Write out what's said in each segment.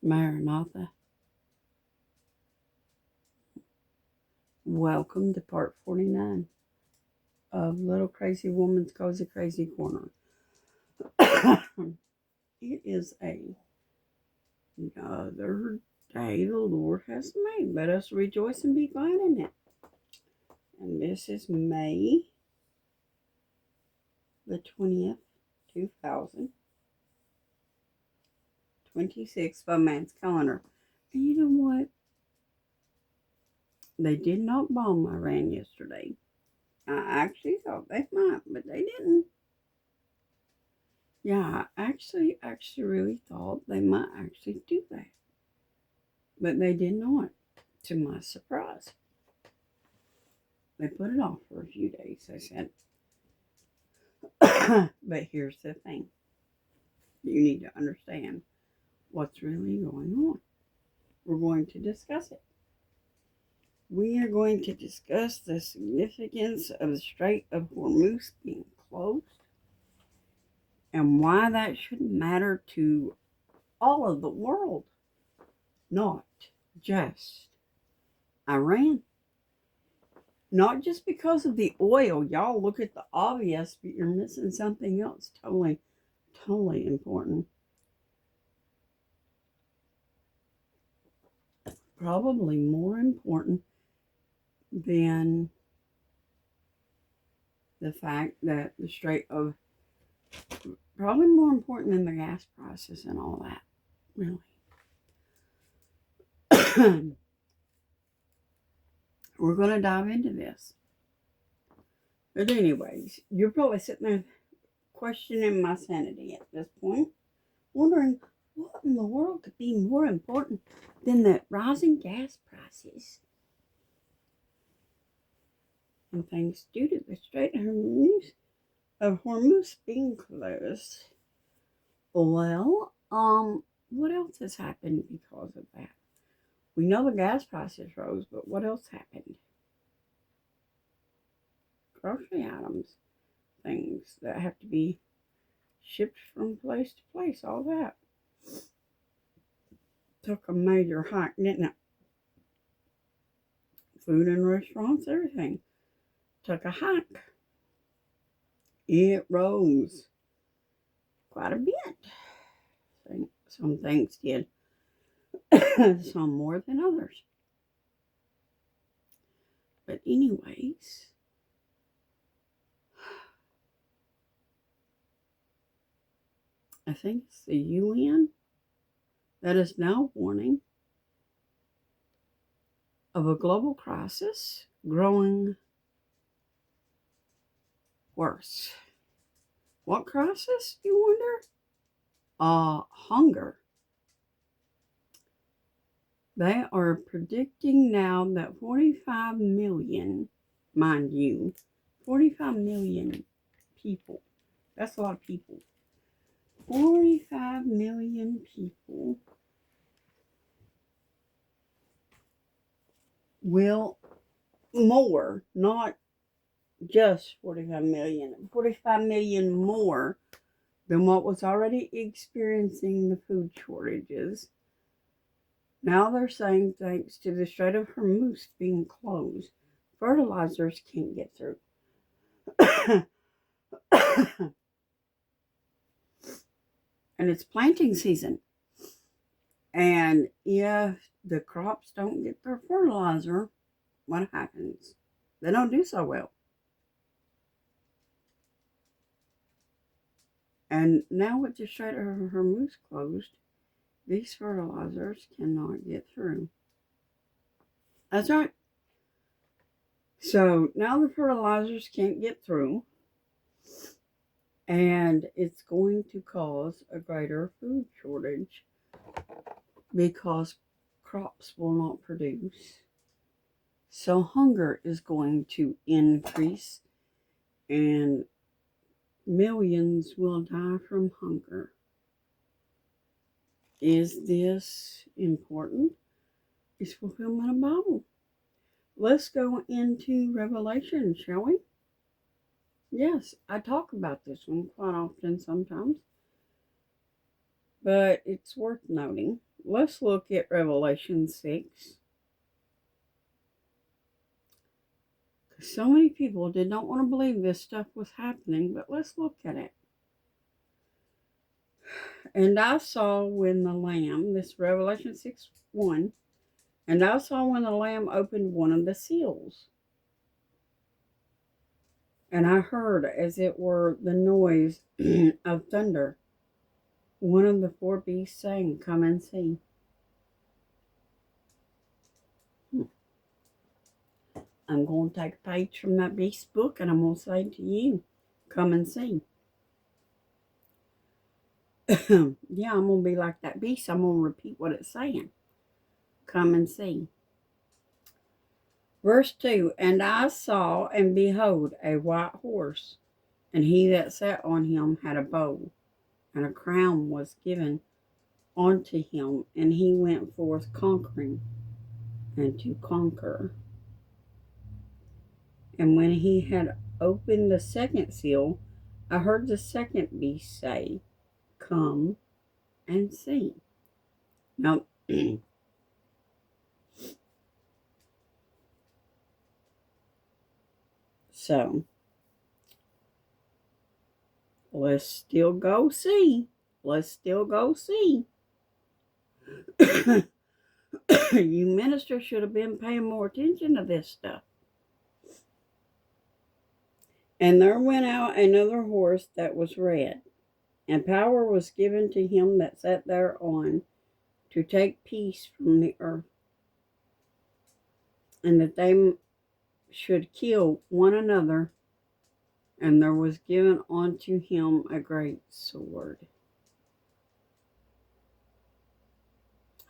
Maranatha. Welcome to part 49 of Little Crazy Woman's Cozy Crazy Corner. It is another day the Lord has made. Let us rejoice and be glad in it. And this is May the 20th, 2026 by man's calendar. And you know what? They did not bomb Iran yesterday. I actually thought they might, but they didn't. Yeah, I actually really thought they might actually do that. But they did not, to my surprise. They put it off for a few days, they said. But here's the thing. You need to understand what's really going on. We're going to discuss it. We are going to discuss the significance of the Strait of Hormuz being closed and why that shouldn't matter to all of the world, not just Iran. Not just because of the oil. Y'all look at the obvious, but you're missing something else totally important. Probably more important than the fact that the Strait of, probably more important than the gas prices and all that, really. We're going to dive into this. But anyways, you're probably sitting there questioning my sanity at this point, wondering what in the world could be more important than the rising gas prices and things due to the Strait of Hormuz being closed. Well, what else has happened because of that? We know the gas prices rose, but what else happened? Grocery items, things that have to be shipped from place to place, all that took a major hike, didn't it? Food in restaurants, everything took a hike. It rose quite a bit. Some things did, some more than others. But anyways, I think it's the UN that is now warning of a global crisis growing worse. What crisis, you wonder? Hunger. They are predicting now that 45 million, mind you, 45 million people. That's a lot of people. 45 million people will more, not just 45 million more than what was already experiencing the food shortages. Now they're saying thanks to the Strait of Hormuz being closed, fertilizers can't get through. And it's planting season. And if the crops don't get their fertilizer, what happens? They don't do so well. And now with the Strait of Hormuz closed, these fertilizers cannot get through. That's right. So now the fertilizers can't get through, and it's going to cause a greater food shortage because crops will not produce. So hunger is going to increase, and millions will die from hunger. Is this important? It's fulfillment of Bible. Let's go into Revelation, shall we? Yes, I talk about this one quite often sometimes. But it's worth noting let's look at Revelation 6. So many people did not want to believe this stuff was happening, but let's look at it. And I saw when the Lamb, this Revelation 6:1, and I saw when the Lamb opened one of the seals. And I heard, as it were, the noise of thunder. One of the four beasts saying, "Come and see." I'm going to take a page from that beast's book and I'm going to say to you, "Come and see." Yeah, I'm going to be like that beast. I'm going to repeat what it's saying. Come and see. Verse 2, and I saw, and behold, a white horse, and he that sat on him had a bow, and a crown was given unto him, and he went forth conquering, and to conquer. And when he had opened the second seal, I heard the second beast say, "Come and see." Now, so, let's still go see. Let's still go see. You ministers should have been paying more attention to this stuff. And there went out another horse that was red, and power was given to him that sat thereon to take peace from the earth, and that they should kill one another, and there was given unto him a great sword.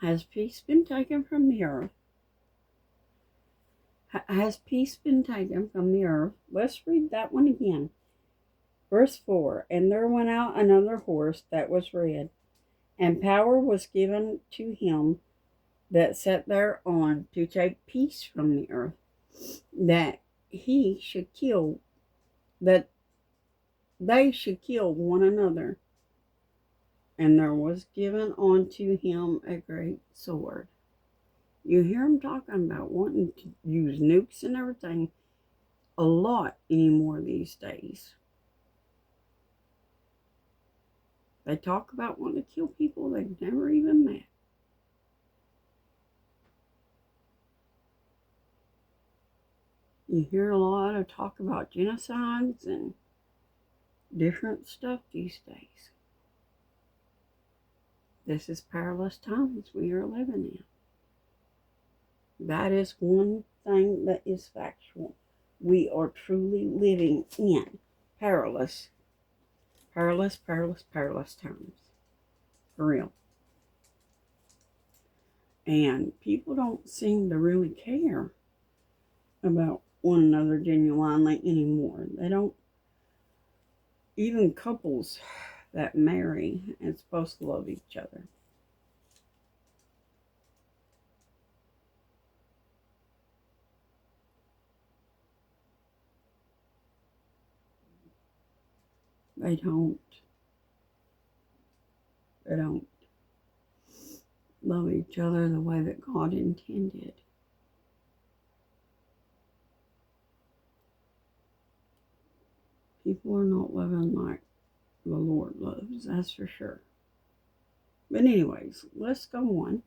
Has peace been taken from the earth? Has peace been taken from the earth? Let's read that one again. Verse 4, and there went out another horse that was red, and power was given to him that sat thereon to take peace from the earth, that he should kill, that they should kill one another. And there was given unto him a great sword. You hear him talking about wanting to use nukes and everything a lot anymore these days. They talk about wanting to kill people they've never even met. You hear a lot of talk about genocides and different stuff these days. This is perilous times we are living in. That is one thing that is factual. We are truly living in perilous times. For real. And people don't seem to really care about one another genuinely anymore. They don't. Even couples that marry and supposed to love each other. They don't love each other the way that God intended. People are not living like the Lord loves, that's for sure. But anyways, let's go on.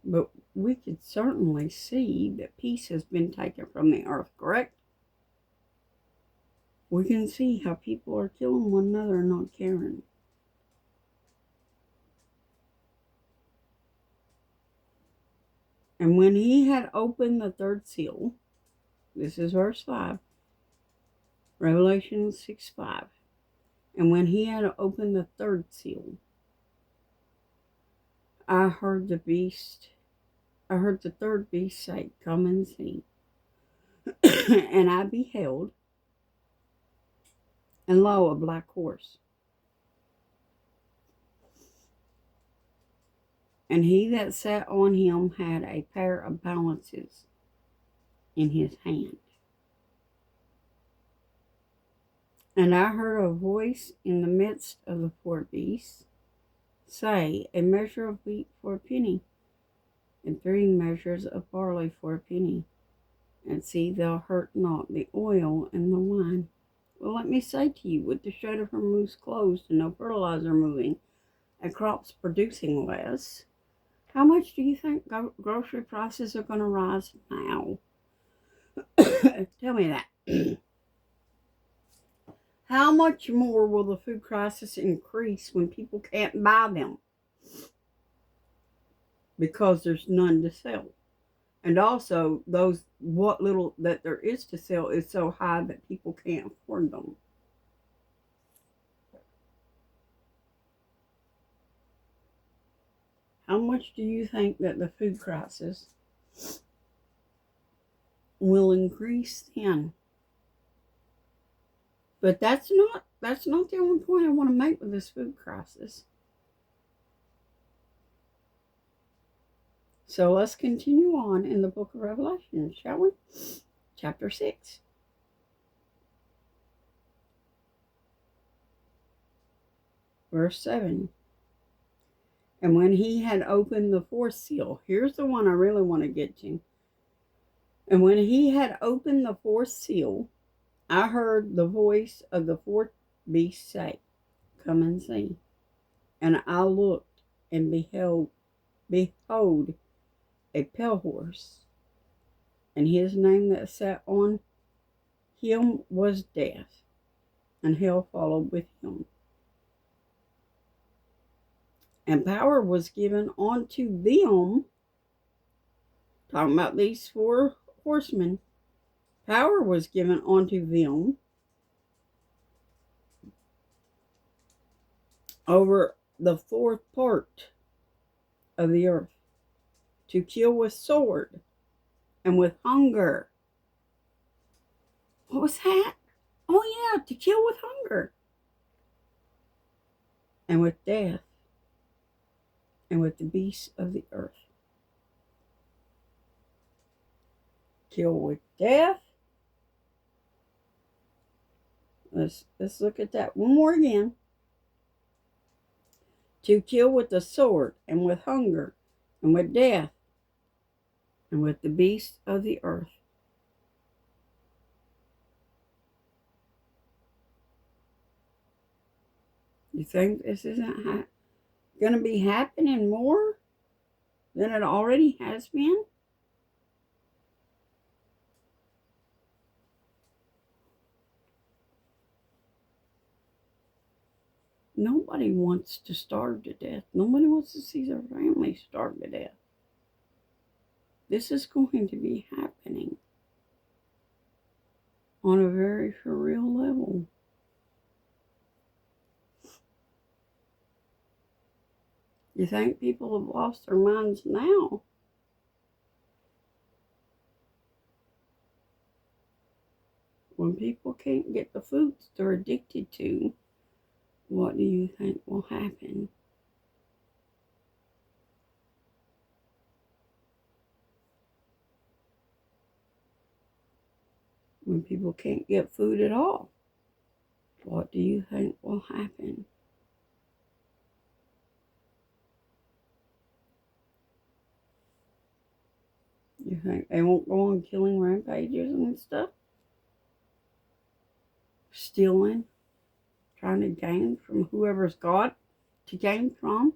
But we could certainly see that peace has been taken from the earth, correct? We can see how people are killing one another and not caring. And when he had opened the third seal, this is verse 5, Revelation 6:5. And when he had opened the third seal, I heard the third beast say, "Come and see." And I beheld, and lo, a black horse. And he that sat on him had a pair of balances in his hand. And I heard a voice in the midst of the four beasts say, a measure of wheat for a penny, and 3 measures of barley for a penny. And see, thou hurt not the oil and the wine. Well, let me say to you, with the shade of her moose closed and no fertilizer moving, and crops producing less, how much do you think grocery prices are going to rise now? Tell me that. How much more will the food crisis increase when people can't buy them? Because there's none to sell. And also, what little that there is to sell is so high that people can't afford them. How much do you think that the food crisis will increase then? But that's not the only point I want to make with this food crisis. So let's continue on in the book of Revelation, shall we? Chapter 6. Verse 7. And when he had opened the 4th seal, here's the one I really want to get to. And when he had opened the 4th seal, I heard the voice of the 4th beast say, come and see. And I looked and behold, a pale horse, and his name that sat on him was Death, and hell followed with him. And power was given unto them, talking about these 4 horsemen, power was given unto them over the 4th part of the earth, to kill with sword and with hunger. What was that? Oh yeah, to kill with hunger. And with death, and with the beasts of the earth. Kill with death. Let's look at that one more again. To kill with the sword, and with hunger, and with death, and with the beasts of the earth. You think this isn't going to be happening more than it already has been? Nobody wants to starve to death. Nobody wants to see their family starve to death. This is going to be happening on a very for real level. You think people have lost their minds now? When people can't get the foods they're addicted to, what do you think will happen? When people can't get food at all, what do you think will happen? You think they won't go on killing rampages and stuff? Stealing? Trying to gain from whoever's got to gain from?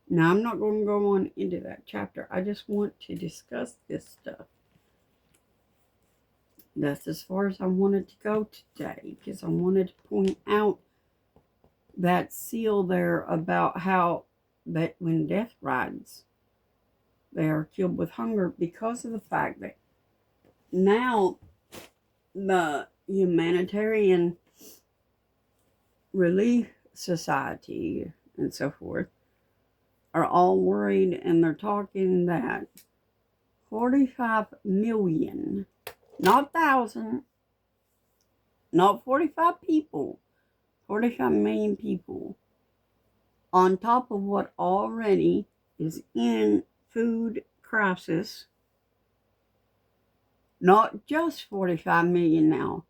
Now, I'm not going to go on into that chapter. I just want to discuss this stuff. That's as far as I wanted to go today, because I wanted to point out that seal there about how that when death rides, they are killed with hunger because of the fact that now the humanitarian relief society and so forth are all worried, and they're talking that 45 million, not 1,000, not 45 people, 45 million people on top of what already is in food crisis. Not just 45 million now,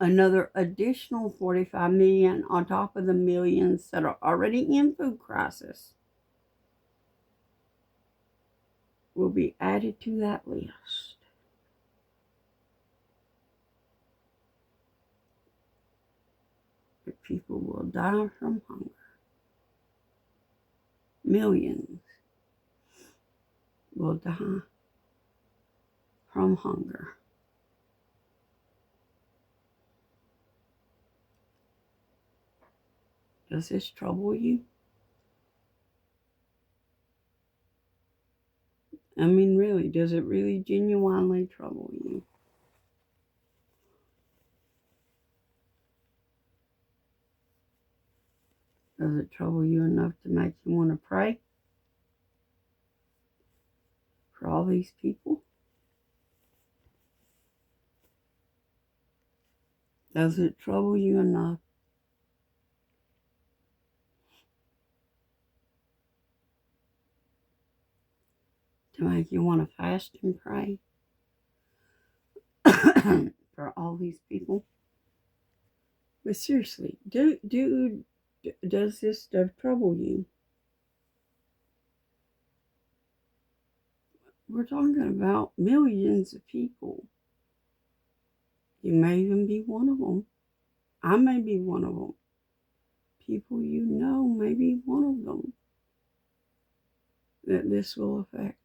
another additional 45 million on top of the millions that are already in food crisis will be added to that list. But people will die from hunger. Millions will die from hunger. Does this trouble you? I mean, really, does it really genuinely trouble you? Does it trouble you enough to make you want to pray for all these people? Does it trouble you enough to make you want to fast and pray for all these people? But seriously, does this stuff trouble you? We're talking about millions of people. You may even be one of them. I may be one of them. People you know may be one of them that this will affect.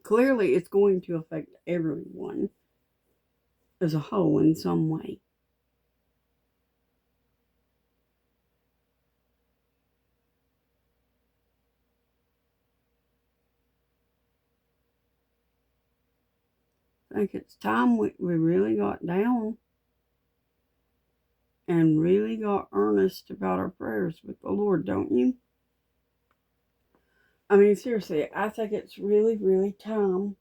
Clearly, it's going to affect everyone as a whole in some way. I think it's time we really got down and really got earnest about our prayers with the Lord, don't you? I mean, seriously, I think it's really, really time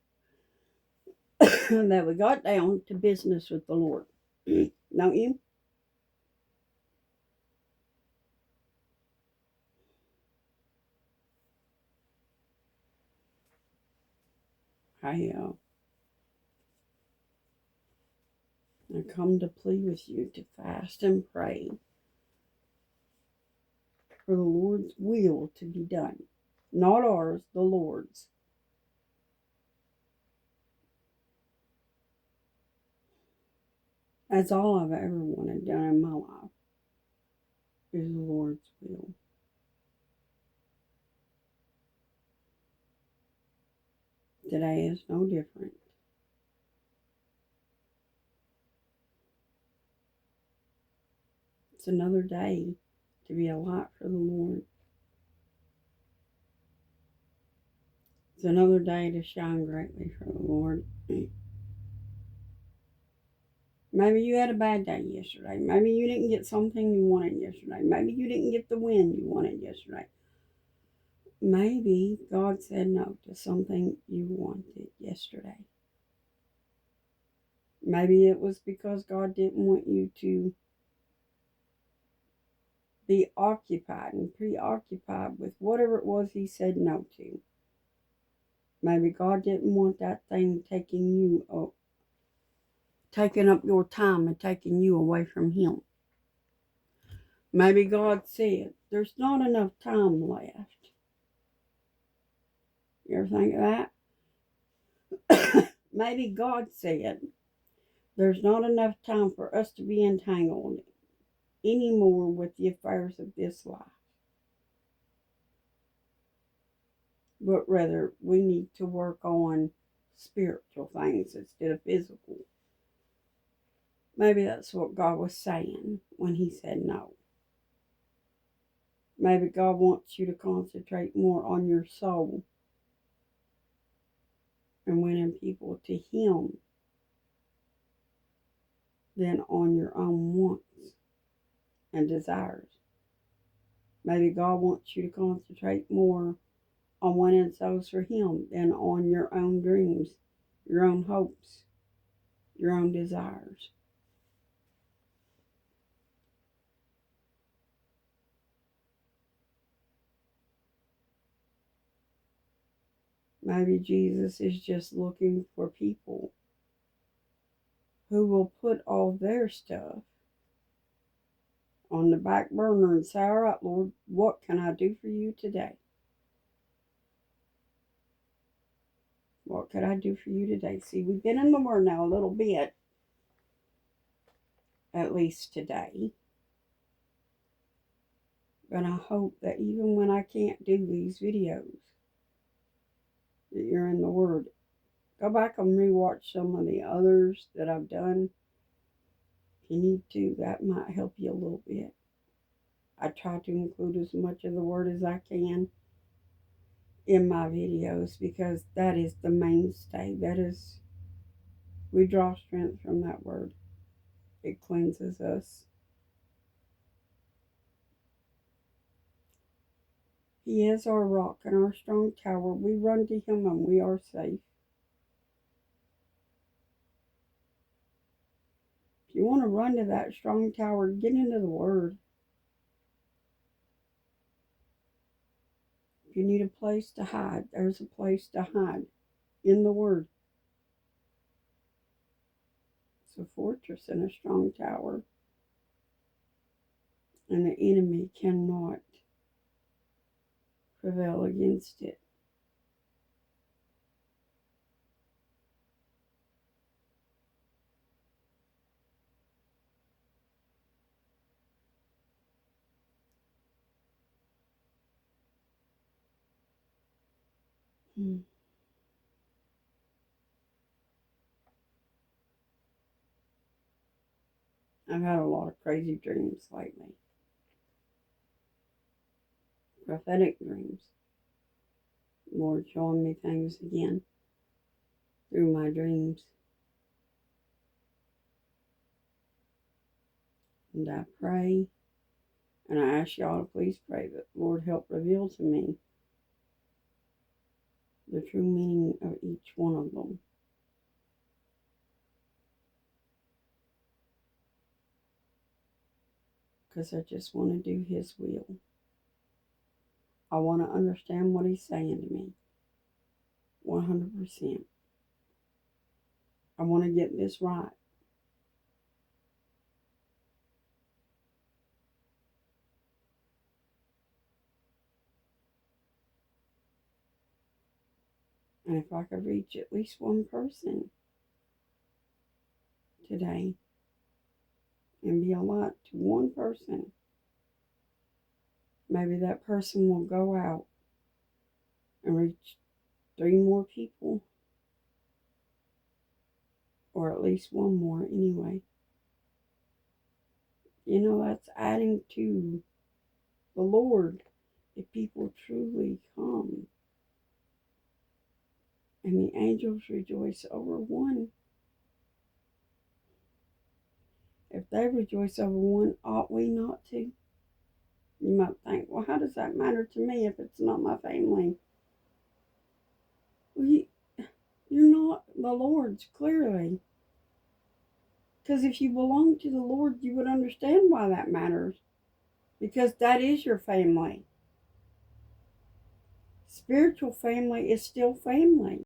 that we got down to business with the Lord. Don't you? I come to plead with you to fast and pray for the Lord's will to be done. Not ours, the Lord's. That's all I've ever wanted done in my life, is the Lord's will. Today is no different. It's another day to be a light for the Lord. It's another day to shine greatly for the Lord. Maybe you had a bad day yesterday. Maybe you didn't get something you wanted yesterday. Maybe you didn't get the win you wanted yesterday. Maybe God said no to something you wanted yesterday. Maybe it was because God didn't want you to be occupied and preoccupied with whatever it was He said no to. Maybe God didn't want that thing taking up your time and taking you away from Him. Maybe God said, there's not enough time left. You ever think of that? Maybe God said, there's not enough time for us to be entangled anymore with the affairs of this life. But rather, we need to work on spiritual things instead of physical. Maybe that's what God was saying when He said no. Maybe God wants you to concentrate more on your soul and winning people to Him than on your own wants and desires. Maybe God wants you to concentrate more on winning souls for Him than on your own dreams, your own hopes, your own desires. Maybe Jesus is just looking for people who will put all their stuff on the back burner and say, all right, Lord, what can I do for you today? What could I do for you today? See, we've been in the Word now a little bit, at least today. But I hope that even when I can't do these videos, that you're in the Word. Go back and rewatch some of the others that I've done. If you need to, that might help you a little bit. I try to include as much of the Word as I can in my videos because that is the mainstay. We draw strength from that Word. It cleanses us. He is our rock and our strong tower. We run to Him and we are safe. If you want to run to that strong tower, get into the Word. If you need a place to hide, there's a place to hide in the Word. It's a fortress and a strong tower. And the enemy cannot prevail against it. I've had a lot of crazy dreams lately. Prophetic dreams. Lord showing me things again through my dreams. And I pray, and I ask y'all to please pray that Lord help reveal to me the true meaning of each one of them. Because I just want to do His will. I want to understand what He's saying to me. 100%. I want to get this right. And if I could reach at least one person today and be a light to one person, maybe that person will go out and reach 3 more people, or at least one more anyway. You know, that's adding to the Lord if people truly come. And the angels rejoice over one. If they rejoice over one, ought we not to? You might think, well, how does that matter to me if it's not my family? Well, you're not the Lord's, clearly. Because if you belong to the Lord, you would understand why that matters. Because that is your family. Spiritual family is still family.